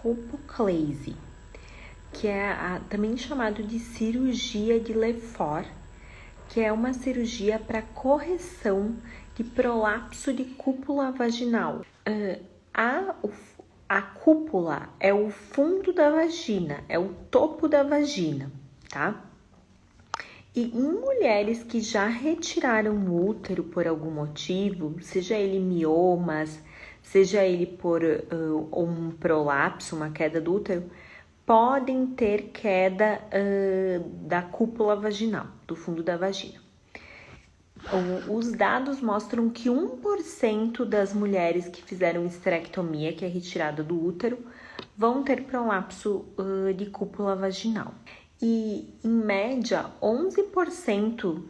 colpoclase, que é também chamado de cirurgia de Lefort, que é uma cirurgia para correção de prolapso de cúpula vaginal. A cúpula é o fundo da vagina, é o topo da vagina, tá? E em mulheres que já retiraram o útero por algum motivo, seja ele miomas, seja ele por um prolapso, uma queda do útero, podem ter queda da cúpula vaginal, do fundo da vagina. Os dados mostram que 1% das mulheres que fizeram esterectomia, que é retirada do útero, vão ter prolapso de cúpula vaginal. E, em média, 11%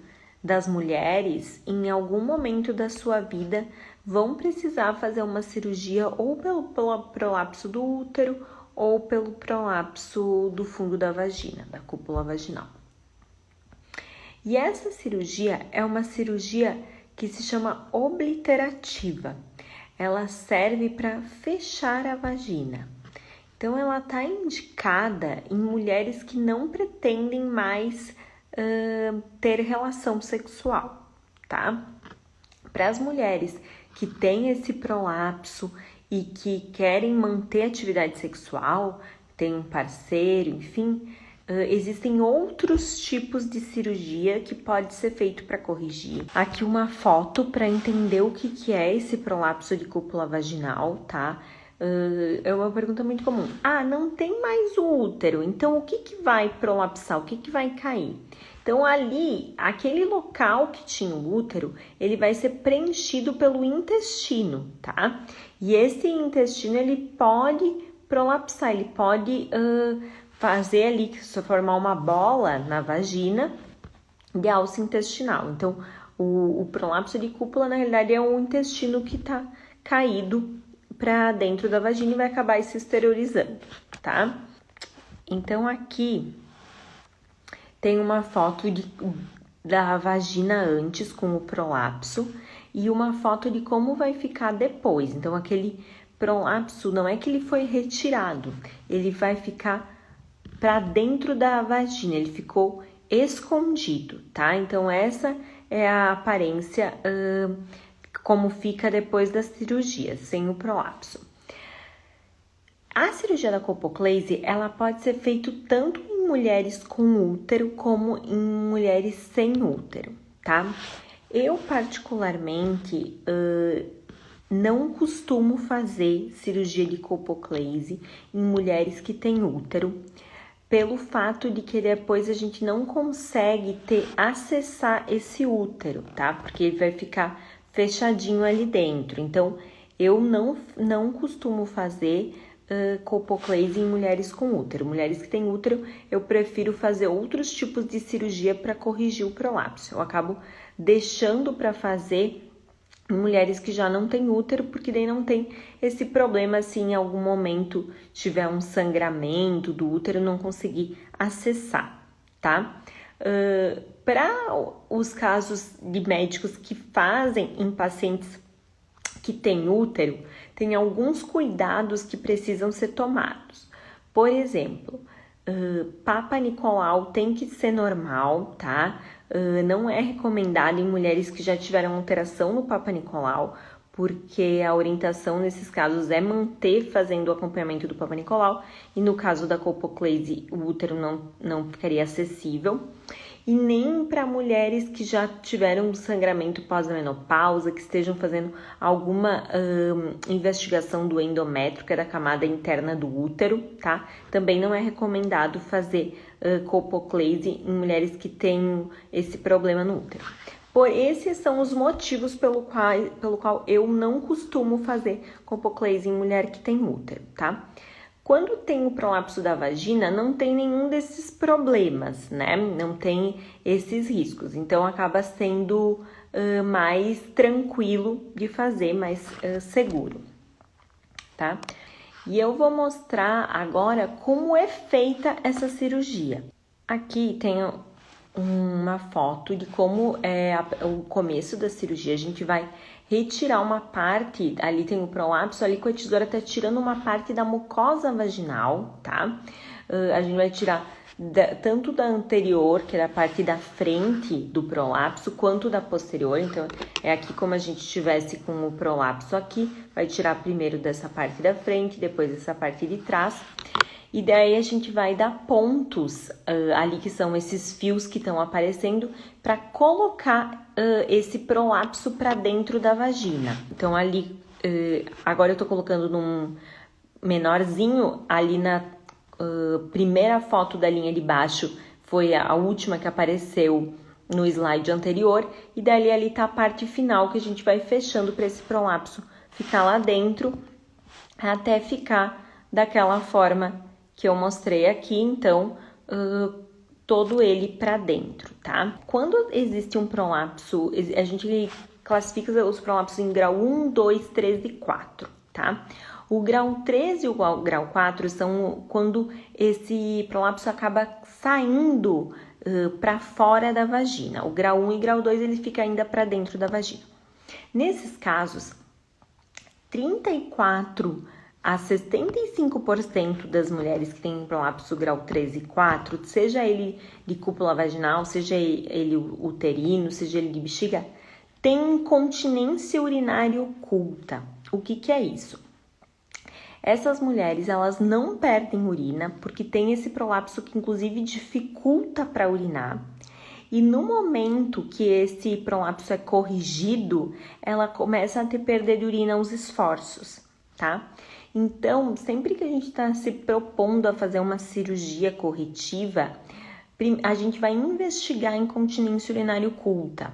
das mulheres, em algum momento da sua vida, vão precisar fazer uma cirurgia ou pelo prolapso do útero ou pelo prolapso do fundo da vagina, da cúpula vaginal. E essa cirurgia é uma cirurgia que se chama obliterativa. Ela serve para fechar a vagina. Então, ela está indicada em mulheres que não pretendem mais ter relação sexual, tá? Para as mulheres que têm esse prolapso e que querem manter atividade sexual, tem um parceiro, enfim, existem outros tipos de cirurgia que pode ser feito para corrigir. Aqui uma foto para entender o que é esse prolapso de cúpula vaginal, tá? É uma pergunta muito comum. Não tem mais o útero, então o que vai prolapsar? O que vai cair? Então ali, aquele local que tinha o útero, ele vai ser preenchido pelo intestino, tá? E esse intestino, ele pode prolapsar, ele pode fazer ali, formar uma bola na vagina de alça intestinal. Então, o prolapso de cúpula, na realidade, é um intestino que tá caído para dentro da vagina e vai acabar se exteriorizando, tá? Então, aqui tem uma foto da vagina antes com o prolapso e uma foto de como vai ficar depois. Então, aquele prolapso não é que ele foi retirado, ele vai ficar para dentro da vagina, ele ficou escondido, tá? Então, essa é a aparência como fica depois da cirurgia, sem o prolapso. A cirurgia da colpoclase, ela pode ser feita tanto em mulheres com útero como em mulheres sem útero, tá? Eu, particularmente, não costumo fazer cirurgia de colpoclase em mulheres que têm útero, pelo fato de que depois a gente não consegue acessar esse útero, tá? Porque ele vai ficar fechadinho ali dentro. Então, eu não costumo fazer colpoclase em mulheres com útero. Mulheres que têm útero, eu prefiro fazer outros tipos de cirurgia para corrigir o prolapso. Eu acabo deixando para fazer em mulheres que já não têm útero, porque daí não tem esse problema se em algum momento tiver um sangramento do útero, não conseguir acessar, tá? Para os casos de médicos que fazem em pacientes que têm útero, tem alguns cuidados que precisam ser tomados. Por exemplo, Papa Nicolau tem que ser normal, tá? Não é recomendado em mulheres que já tiveram alteração no Papa Nicolau, porque a orientação nesses casos é manter fazendo o acompanhamento do Papa Nicolau, e no caso da colpoclase o útero não ficaria acessível. E nem para mulheres que já tiveram sangramento pós-menopausa, que estejam fazendo alguma investigação do endométrio, que é da camada interna do útero, tá? Também não é recomendado fazer colpoclase em mulheres que têm esse problema no útero. Por esses são os motivos pelo qual eu não costumo fazer colpoclase em mulher que tem útero, tá? Quando tem o prolapso da vagina, não tem nenhum desses problemas, né? Não tem esses riscos. Então, acaba sendo mais tranquilo de fazer, mais seguro, tá? E eu vou mostrar agora como é feita essa cirurgia. Aqui tem uma foto de como é o começo da cirurgia. A gente vai retirar uma parte, ali tem o prolapso, ali com a tesoura tá tirando uma parte da mucosa vaginal, tá? A gente vai tirar tanto da anterior, que é a parte da frente do prolapso, quanto da posterior. Então, é aqui como a gente tivesse com o prolapso aqui, vai tirar primeiro dessa parte da frente, depois dessa parte de trás. E daí a gente vai dar pontos ali, que são esses fios que estão aparecendo, para colocar esse prolapso para dentro da vagina. Então, ali, agora eu tô colocando num menorzinho, ali na primeira foto da linha de baixo, foi a última que apareceu no slide anterior, e dali ali tá a parte final que a gente vai fechando para esse prolapso ficar lá dentro, até ficar daquela forma que eu mostrei aqui, então, todo ele para dentro, tá? Quando existe um prolapso, a gente classifica os prolapsos em grau 1, 2, 3 e 4, tá? O grau 3 e o grau 4 são quando esse prolapso acaba saindo para fora da vagina. O grau 1 e grau 2 ele fica ainda para dentro da vagina. Nesses casos, 34 a 75% das mulheres que têm prolapso grau 3 e 4, seja ele de cúpula vaginal, seja ele uterino, seja ele de bexiga, tem incontinência urinária oculta. O que é isso? Essas mulheres, elas não perdem urina, porque tem esse prolapso que inclusive dificulta para urinar. E no momento que esse prolapso é corrigido, ela começa a ter perda de urina aos esforços, tá? Então, sempre que a gente está se propondo a fazer uma cirurgia corretiva, a gente vai investigar a incontinência urinária oculta,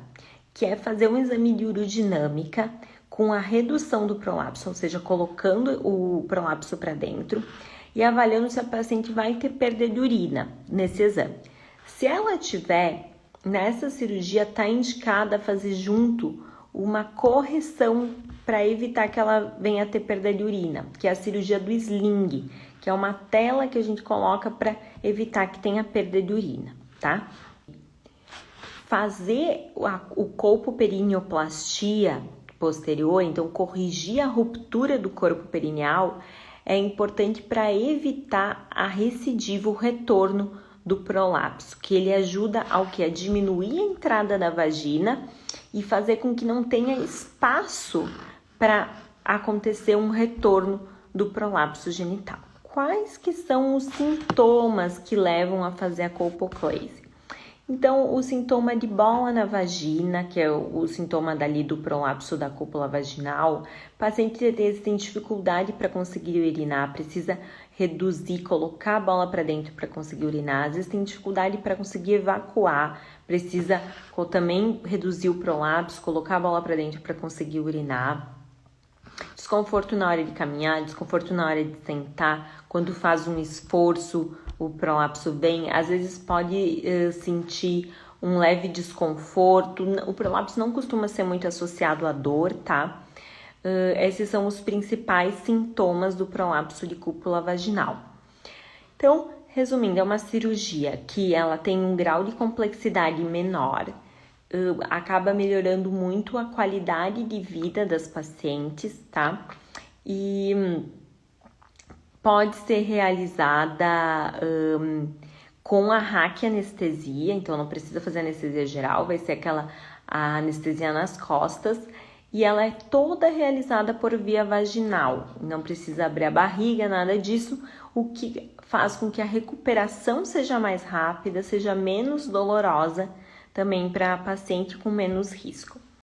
que é fazer um exame de urodinâmica com a redução do prolapso, ou seja, colocando o prolapso para dentro e avaliando se a paciente vai ter perda de urina nesse exame. Se ela tiver, nessa cirurgia está indicada fazer junto uma correção para evitar que ela venha a ter perda de urina, que é a cirurgia do sling, que é uma tela que a gente coloca para evitar que tenha perda de urina, tá? Fazer o colpoperineoplastia posterior, então corrigir a ruptura do corpo perineal, é importante para evitar a recidiva, o retorno do prolapso, que ele ajuda ao que? A diminuir a entrada da vagina e fazer com que não tenha espaço para acontecer um retorno do prolapso genital. Quais que são os sintomas que levam a fazer a colpoclase? Então, o sintoma de bola na vagina, que é o sintoma dali do prolapso da cúpula vaginal, o paciente tem dificuldade para conseguir urinar, precisa reduzir, colocar a bola para dentro para conseguir urinar, às vezes tem dificuldade para conseguir evacuar, precisa também reduzir o prolapso, colocar a bola para dentro para conseguir urinar. Desconforto na hora de caminhar, desconforto na hora de sentar, quando faz um esforço, o prolapso vem, às vezes pode sentir um leve desconforto. O prolapso não costuma ser muito associado à dor, tá? Esses são os principais sintomas do prolapso de cúpula vaginal. Então, resumindo, é uma cirurgia que ela tem um grau de complexidade menor, acaba melhorando muito a qualidade de vida das pacientes, tá? E pode ser realizada com a raquianestesia, então não precisa fazer anestesia geral, vai ser aquela anestesia nas costas, e ela é toda realizada por via vaginal, não precisa abrir a barriga, nada disso, o que faz com que a recuperação seja mais rápida, seja menos dolorosa, também para paciente com menos risco.